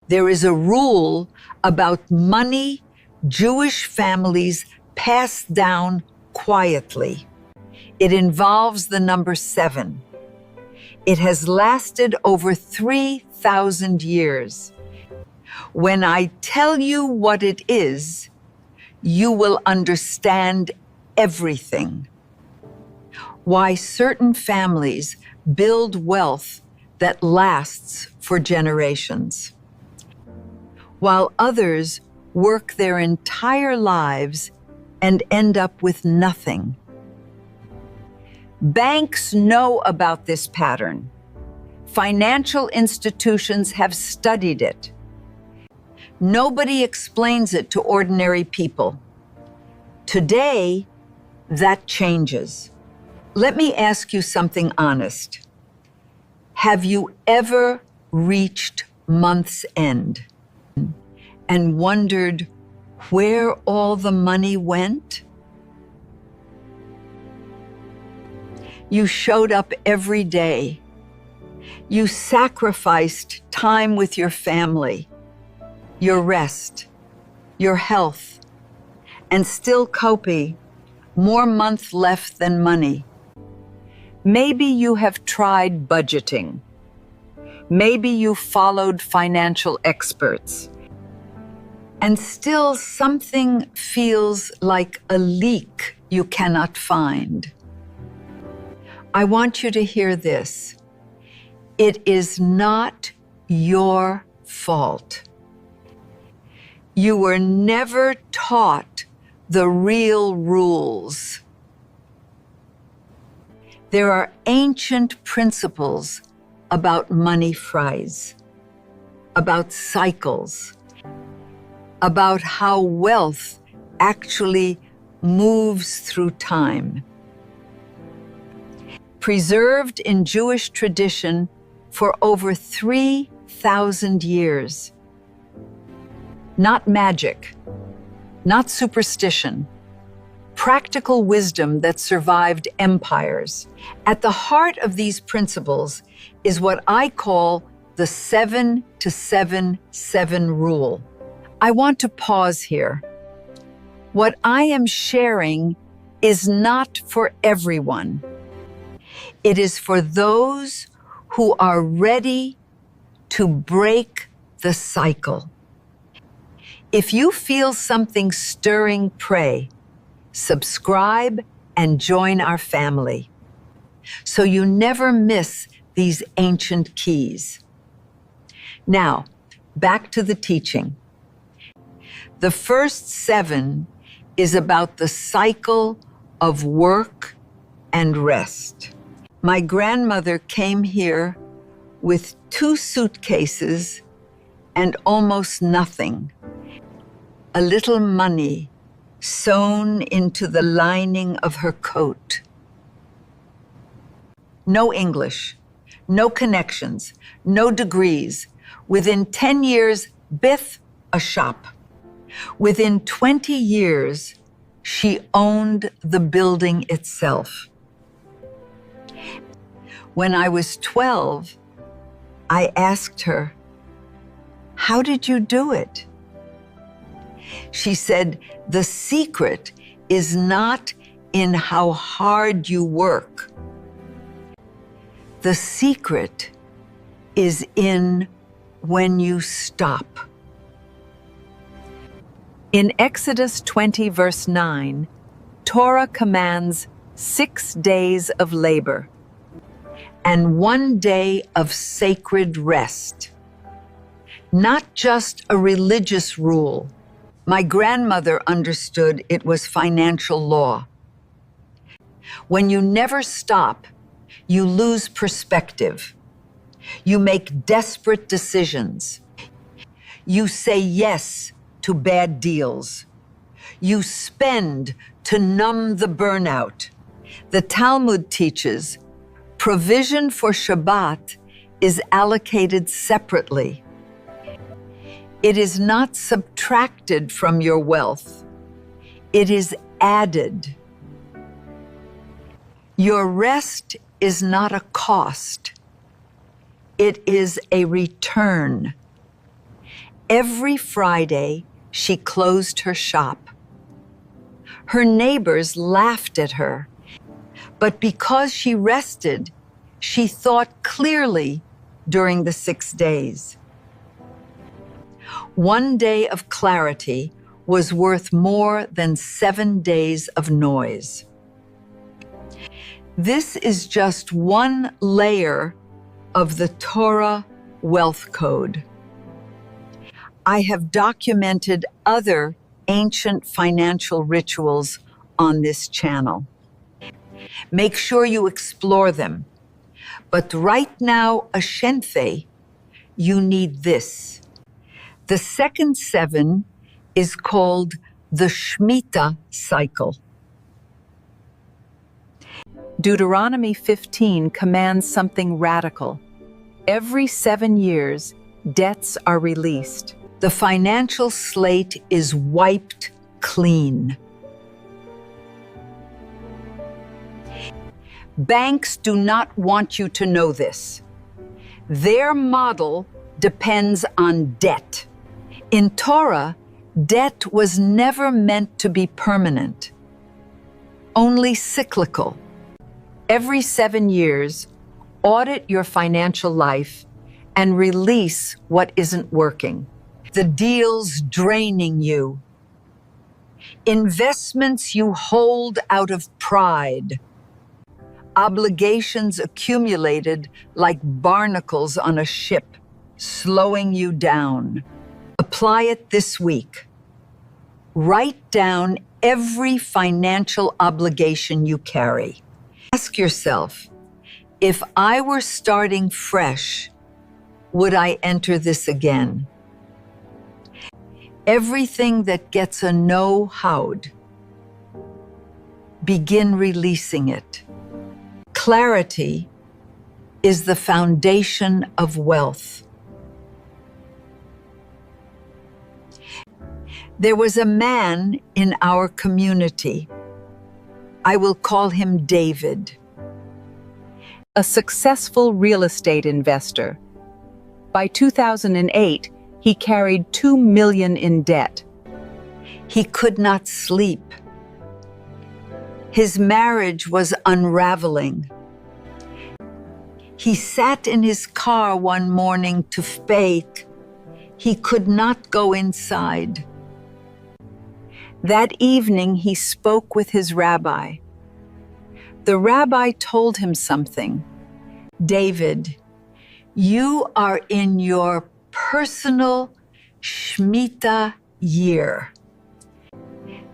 There is a rule about money Jewish families pass down quietly. It involves the number 7. It has lasted over 3,000 years. When I tell you what it is, you will understand everything. Why certain families build wealth that lasts for generations, while others work their entire lives and end up with nothing. Banks know about this pattern. Financial institutions have studied it. Nobody explains it to ordinary people. Today, that changes. Let me ask you something honest. Have you ever reached month's end and wondered where all the money went? You showed up every day. You sacrificed time with your family, your rest, your health, and still copy, more month left than money. Maybe you have tried budgeting. Maybe you followed financial experts. And still something feels like a leak you cannot find. I want you to hear this. It is not your fault. You were never taught the real rules. There are ancient principles about money fries, about cycles, about how wealth actually moves through time. Preserved in Jewish tradition for over 3,000 years. Not magic, not superstition, practical wisdom that survived empires. At the heart of these principles is what I call the 7-to-7-7 rule. I want to pause here. What I am sharing is not for everyone. It is for those who are ready to break the cycle. If you feel something stirring, pray, subscribe, and join our family so you never miss these ancient keys. Now, back to the teaching. The first 7 is about the cycle of work and rest. My grandmother came here with 2 suitcases and almost nothing. A little money sewn into the lining of her coat. No English, no connections, no degrees. Within 10 years, Bith, a shop. Within 20 years, she owned the building itself. When I was 12, I asked her, "How did you do it?" She said, "The secret is not in how hard you work. The secret is in when you stop." In Exodus 20, verse 9, Torah commands 6 days of labor and 1 day of sacred rest. Not just a religious rule. My grandmother understood it was financial law. When you never stop, you lose perspective. You make desperate decisions. You say yes to bad deals. You spend to numb the burnout. The Talmud teaches provision for Shabbat is allocated separately. It is not subtracted from your wealth. It is added. Your rest is not a cost. It is a return. Every Friday, she closed her shop. Her neighbors laughed at her, but because she rested, she thought clearly during the 6 days. One day of clarity was worth more than 7 days of noise. This is just one layer of the Torah Wealth Code. I have documented other ancient financial rituals on this channel. Make sure you explore them. But right now, Ashenfe, you need this. The second 7 is called the Shmita Cycle. Deuteronomy 15 commands something radical. Every 7 years, debts are released. The financial slate is wiped clean. Banks do not want you to know this. Their model depends on debt. In Torah, debt was never meant to be permanent, only cyclical. Every 7 years, audit your financial life and release what isn't working. The deals draining you. Investments you hold out of pride. Obligations accumulated like barnacles on a ship, slowing you down. Apply it this week. Write down every financial obligation you carry. Ask yourself, if I were starting fresh, would I enter this again? Everything that gets a no-how'd, begin releasing it. Clarity is the foundation of wealth. There was a man in our community. I will call him David. A successful real estate investor. By 2008, he carried $2 million in debt. He could not sleep. His marriage was unraveling. He sat in his car one morning to bake. He could not go inside. That evening, he spoke with his rabbi. The rabbi told him something. David, you are in your personal Shmita year.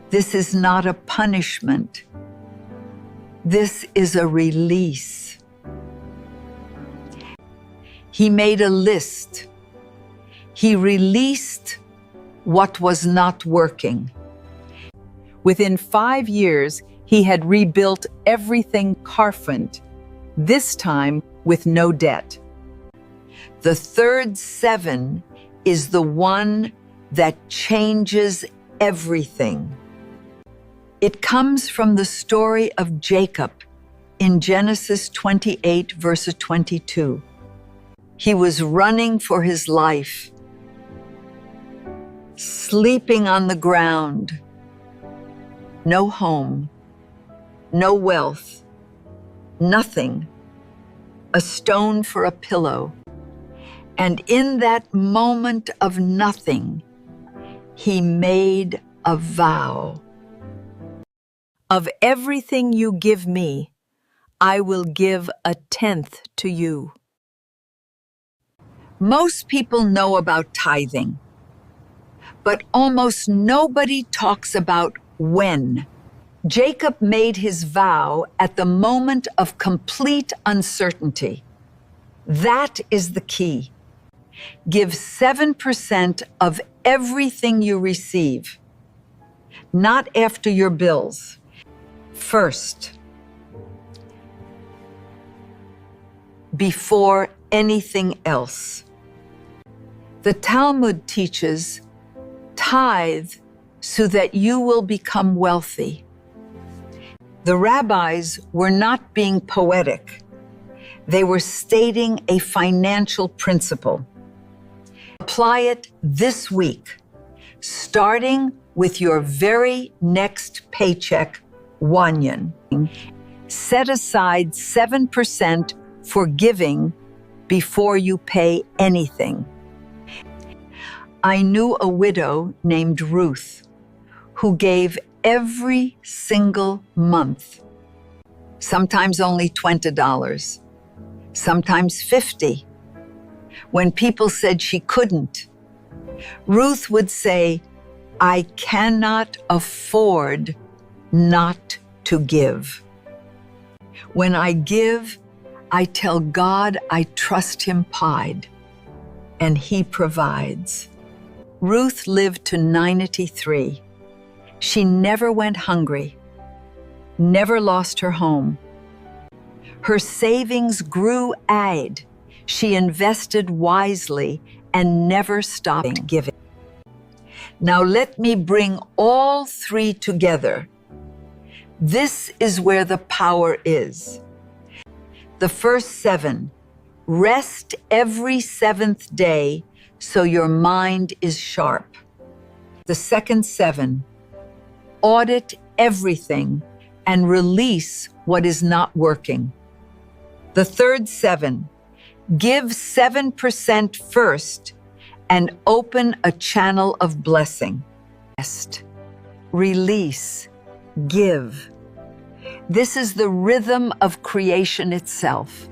This is not a punishment. This is a release. He made a list. He released what was not working. Within 5 years, he had rebuilt everything carfront, this time with no debt. The third 7 is the one that changes everything. It comes from the story of Jacob in Genesis 28, verse 22. He was running for his life, sleeping on the ground. No home, no wealth, nothing, a stone for a pillow. And in that moment of nothing, he made a vow. Of everything you give me, I will give 1/10 to you. Most people know about tithing, but almost nobody talks about when. Jacob made his vow at the moment of complete uncertainty. That is the key. Give 7% of everything you receive, not after your bills. First, before anything else. The Talmud teaches, tithe so that you will become wealthy. The rabbis were not being poetic. They were stating a financial principle. Apply it this week, starting with your very next paycheck, wanyan. Set aside 7% for giving before you pay anything. I knew a widow named Ruth who gave every single month, sometimes only $20, sometimes $50. When people said she couldn't, Ruth would say, "I cannot afford not to give. When I give, I tell God I trust Him pied, and He provides." Ruth lived to 93. She never went hungry, never lost her home. Her savings grew aid. She invested wisely and never stopped giving. Now let me bring all three together. This is where the power is. The first 7, rest every 7th day so your mind is sharp. The second 7, audit everything and release what is not working. The third 7, give 7% first and open a channel of blessing. Rest, release, give. This is the rhythm of creation itself.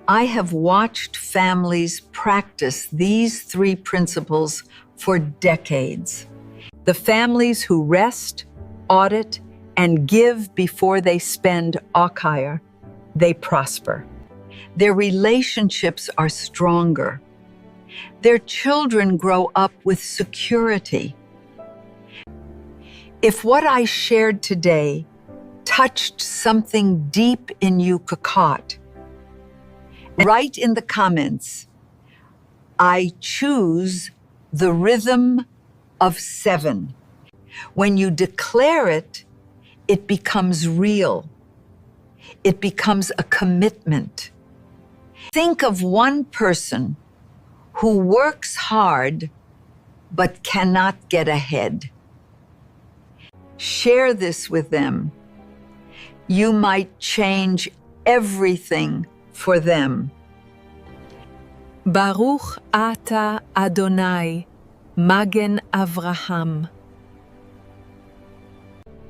I have watched families practice these 3 principles for decades. The families who rest, audit, and give before they spend akire, they prosper. Their relationships are stronger. Their children grow up with security. If what I shared today touched something deep in you, Kakot, write in the comments, "I choose the rhythm of 7. When you declare it, it becomes real. It becomes a commitment. Think of one person who works hard but cannot get ahead. Share this with them. You might change everything for them. Baruch Ata Adonai, Magen Avraham.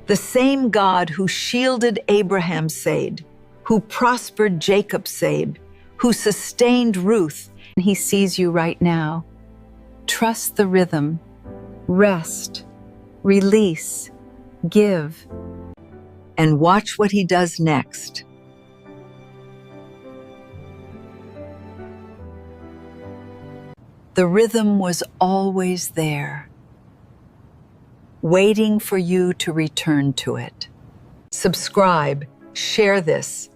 The same God who shielded Abraham said, who prospered Jacob said, who sustained Ruth. He sees you right now. Trust the rhythm. Rest, release, give. And watch what He does next. The rhythm was always there, waiting for you to return to it. Subscribe, share this,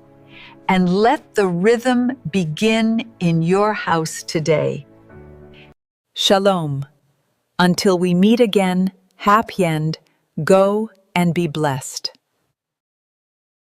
and let the rhythm begin in your house today. Shalom. Until we meet again, happy end, go and be blessed.